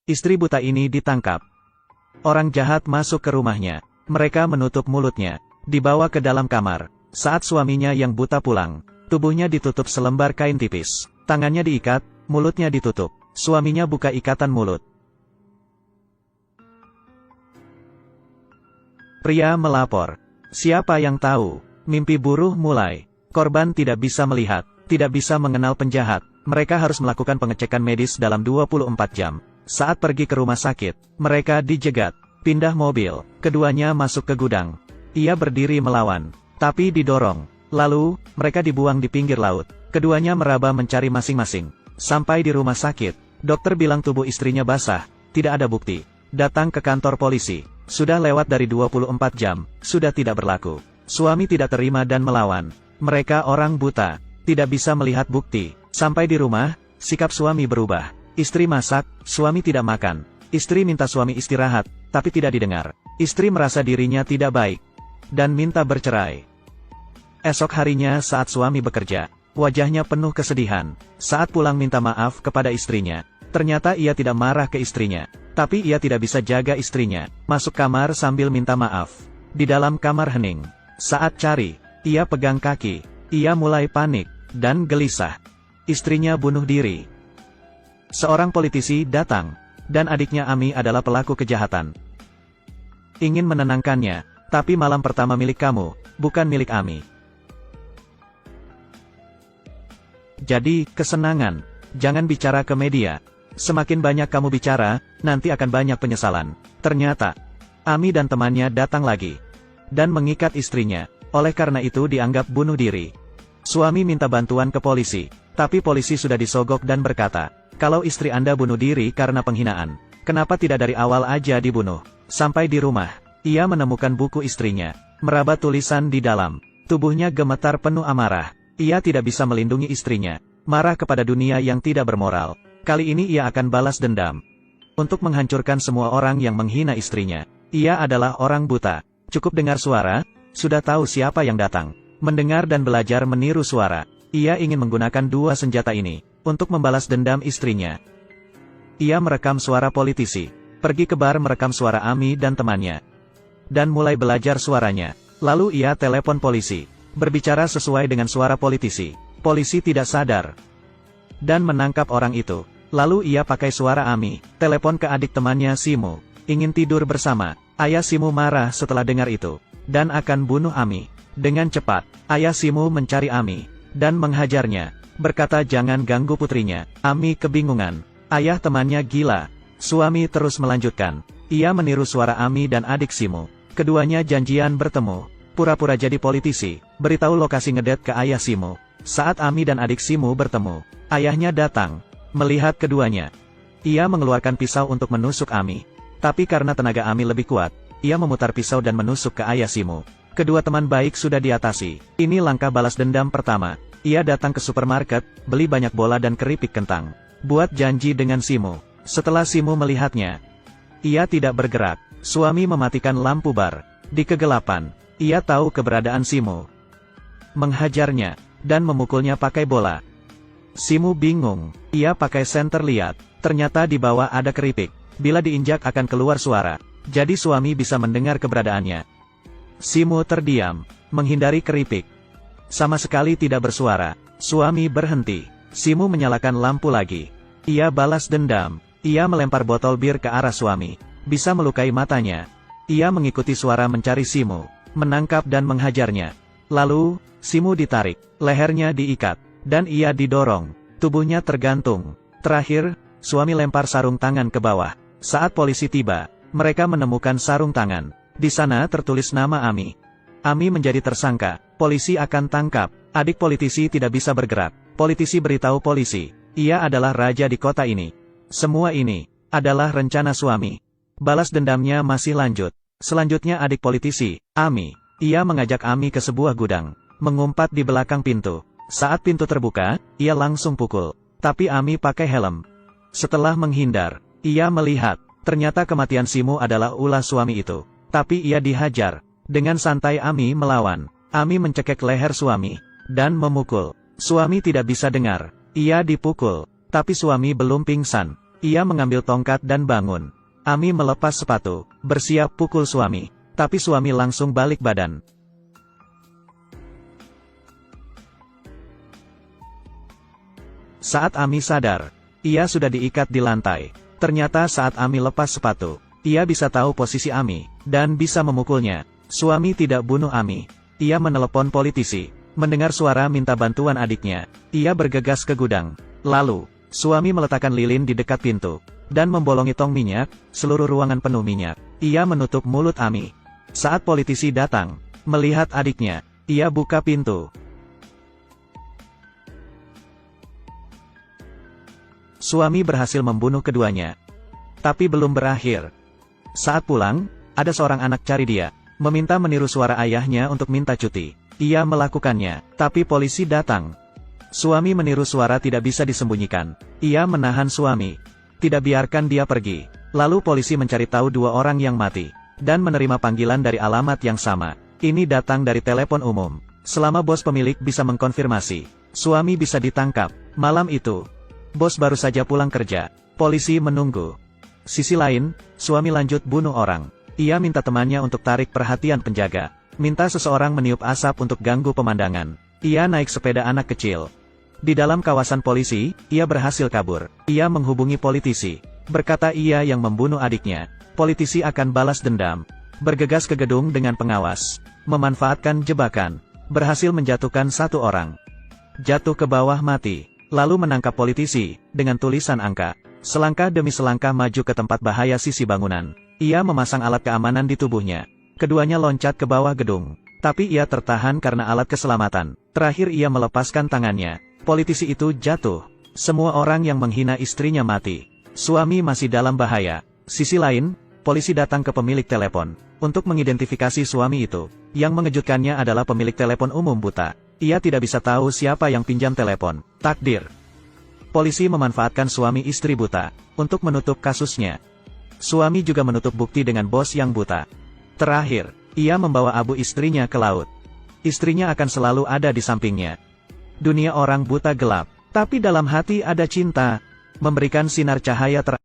Istri buta ini ditangkap. Orang jahat masuk ke rumahnya. Mereka menutup mulutnya. Dibawa ke dalam kamar. Saat suaminya yang buta pulang, tubuhnya ditutup selembar kain tipis. Tangannya diikat, mulutnya ditutup. Suaminya buka ikatan mulut. Pria melapor. Siapa yang tahu? Mimpi buruh mulai. Korban tidak bisa melihat, tidak bisa mengenal penjahat. Mereka harus melakukan pengecekan medis dalam 24 jam. Saat pergi ke rumah sakit, mereka dijegat. Pindah mobil, keduanya masuk ke gudang. Ia berdiri melawan, tapi didorong. Lalu, mereka dibuang di pinggir laut. Keduanya meraba mencari masing-masing. Sampai di rumah sakit, dokter bilang tubuh istrinya basah, tidak ada bukti. Datang ke kantor polisi. Sudah lewat dari 24 jam, sudah tidak berlaku. Suami tidak terima dan melawan. Mereka orang buta, tidak bisa melihat bukti. Sampai di rumah, sikap suami berubah. Istri masak, suami tidak makan. Istri minta suami istirahat, tapi tidak didengar. Istri merasa dirinya tidak baik, dan minta bercerai. Esok harinya saat suami bekerja, wajahnya penuh kesedihan. Saat pulang minta maaf kepada istrinya. Ternyata ia tidak marah ke istrinya, tapi ia tidak bisa jaga istrinya. Masuk kamar sambil minta maaf. Di dalam kamar hening. Saat cari, ia pegang kaki. Ia mulai panik, dan gelisah. Istrinya bunuh diri. Seorang politisi datang, dan adiknya Ami adalah pelaku kejahatan. Ingin menenangkannya, tapi malam pertama milik kamu, bukan milik Ami. Jadi, kesenangan. Jangan bicara ke media. Semakin banyak kamu bicara, nanti akan banyak penyesalan. Ternyata, Ami dan temannya datang lagi. Dan mengikat istrinya. Oleh karena itu dianggap bunuh diri. Suami minta bantuan ke polisi. Tapi polisi sudah disogok dan berkata, kalau istri Anda bunuh diri karena penghinaan, kenapa tidak dari awal aja dibunuh? Sampai di rumah, ia menemukan buku istrinya. Meraba tulisan di dalam. Tubuhnya gemetar penuh amarah. Ia tidak bisa melindungi istrinya. Marah kepada dunia yang tidak bermoral. Kali ini ia akan balas dendam. Untuk menghancurkan semua orang yang menghina istrinya. Ia adalah orang buta. Cukup dengar suara, sudah tahu siapa yang datang. Mendengar dan belajar meniru suara. Ia ingin menggunakan dua senjata ini untuk membalas dendam istrinya. Ia merekam suara politisi. Pergi ke bar merekam suara Ami dan temannya. Dan mulai belajar suaranya. Lalu ia telepon polisi. Berbicara sesuai dengan suara politisi. Polisi tidak sadar. Dan menangkap orang itu. Lalu ia pakai suara Ami. Telepon ke adik temannya Simu. Ingin tidur bersama. Ayah Simu marah setelah dengar itu. Dan akan bunuh Ami. Dengan cepat, ayah Simu mencari Ami. Dan menghajarnya. Berkata jangan ganggu putrinya. Ami kebingungan. Ayah temannya gila. Suami terus melanjutkan. Ia meniru suara Ami dan adik Simu. Keduanya janjian bertemu. Pura-pura jadi politisi. Beritahu lokasi ngedet ke ayah Simu. Saat Ami dan adik Simu bertemu, ayahnya datang. Melihat keduanya. Ia mengeluarkan pisau untuk menusuk Ami. Tapi karena tenaga Ami lebih kuat, ia memutar pisau dan menusuk ke ayah Simu. Kedua teman baik sudah diatasi. Ini langkah balas dendam pertama. Ia datang ke supermarket, beli banyak bola dan keripik kentang. Buat janji dengan Simu. Setelah Simu melihatnya, ia tidak bergerak. Suami mematikan lampu bar. Di kegelapan, ia tahu keberadaan Simu. Menghajarnya, dan memukulnya pakai bola. Simu bingung. Ia pakai senter lihat. Ternyata di bawah ada keripik. Bila diinjak akan keluar suara. Jadi suami bisa mendengar keberadaannya. Simu terdiam, menghindari keripik. Sama sekali tidak bersuara. Suami berhenti. Simu menyalakan lampu lagi. Ia balas dendam. Ia melempar botol bir ke arah suami. Bisa melukai matanya. Ia mengikuti suara mencari Simu. Menangkap dan menghajarnya. Lalu, Simu ditarik. Lehernya diikat. Dan ia didorong. Tubuhnya tergantung. Terakhir, suami lempar sarung tangan ke bawah. Saat polisi tiba, mereka menemukan sarung tangan. Di sana tertulis nama Ami. Ami menjadi tersangka. Polisi akan tangkap. Adik politisi tidak bisa bergerak. Politisi beritahu polisi. Ia adalah raja di kota ini. Semua ini adalah rencana suami. Balas dendamnya masih lanjut. Selanjutnya adik politisi, Ami. Ia mengajak Ami ke sebuah gudang. Mengumpat di belakang pintu. Saat pintu terbuka, ia langsung pukul. Tapi Ami pakai helm. Setelah menghindar, ia melihat. Ternyata kematian Simu adalah ulah suami itu. Tapi ia dihajar. Dengan santai Ami melawan. Ami mencekek leher suami. Dan memukul. Suami tidak bisa dengar. Ia dipukul. Tapi suami belum pingsan. Ia mengambil tongkat dan bangun. Ami melepas sepatu, bersiap pukul suami. Tapi suami langsung balik badan. Saat Ami sadar, ia sudah diikat di lantai. Ternyata saat Ami lepas sepatu, ia bisa tahu posisi Ami, dan bisa memukulnya. Suami tidak bunuh Ami. Ia menelepon politisi. Mendengar suara minta bantuan adiknya, ia bergegas ke gudang. Lalu, suami meletakkan lilin di dekat pintu, dan membolongi tong minyak, seluruh ruangan penuh minyak. Ia menutup mulut Ami. Saat politisi datang, melihat adiknya, ia buka pintu. Suami berhasil membunuh keduanya. Tapi belum berakhir. Saat pulang, ada seorang anak cari dia, meminta meniru suara ayahnya untuk minta cuti. Ia melakukannya, tapi polisi datang. Suami meniru suara tidak bisa disembunyikan. Ia menahan suami. Tidak biarkan dia pergi. Lalu polisi mencari tahu 2 orang yang mati, dan menerima panggilan dari alamat yang sama. Ini datang dari telepon umum. Selama bos pemilik bisa mengkonfirmasi, suami bisa ditangkap. Malam itu, bos baru saja pulang kerja. Polisi menunggu. Sisi lain, suami lanjut bunuh orang. Ia minta temannya untuk tarik perhatian penjaga. Minta seseorang meniup asap untuk ganggu pemandangan. Ia naik sepeda anak kecil. Di dalam kawasan polisi, ia berhasil kabur. Ia menghubungi politisi. Berkata ia yang membunuh adiknya. Politisi akan balas dendam. Bergegas ke gedung dengan pengawas. Memanfaatkan jebakan. Berhasil menjatuhkan 1 orang. Jatuh ke bawah mati. Lalu menangkap politisi, dengan tulisan angka. Selangkah demi selangkah maju ke tempat bahaya sisi bangunan. Ia memasang alat keamanan di tubuhnya. Keduanya loncat ke bawah gedung. Tapi ia tertahan karena alat keselamatan. Terakhir ia melepaskan tangannya. Politisi itu jatuh. Semua orang yang menghina istrinya mati. Suami masih dalam bahaya. Sisi lain, polisi datang ke pemilik telepon. Untuk mengidentifikasi suami itu. Yang mengejutkannya adalah pemilik telepon umum buta. Ia tidak bisa tahu siapa yang pinjam telepon. Takdir. Polisi memanfaatkan suami istri buta untuk menutup kasusnya. Suami juga menutup bukti dengan bos yang buta. Terakhir, ia membawa abu istrinya ke laut. Istrinya akan selalu ada di sampingnya. Dunia orang buta gelap, tapi dalam hati ada cinta, memberikan sinar cahaya terang.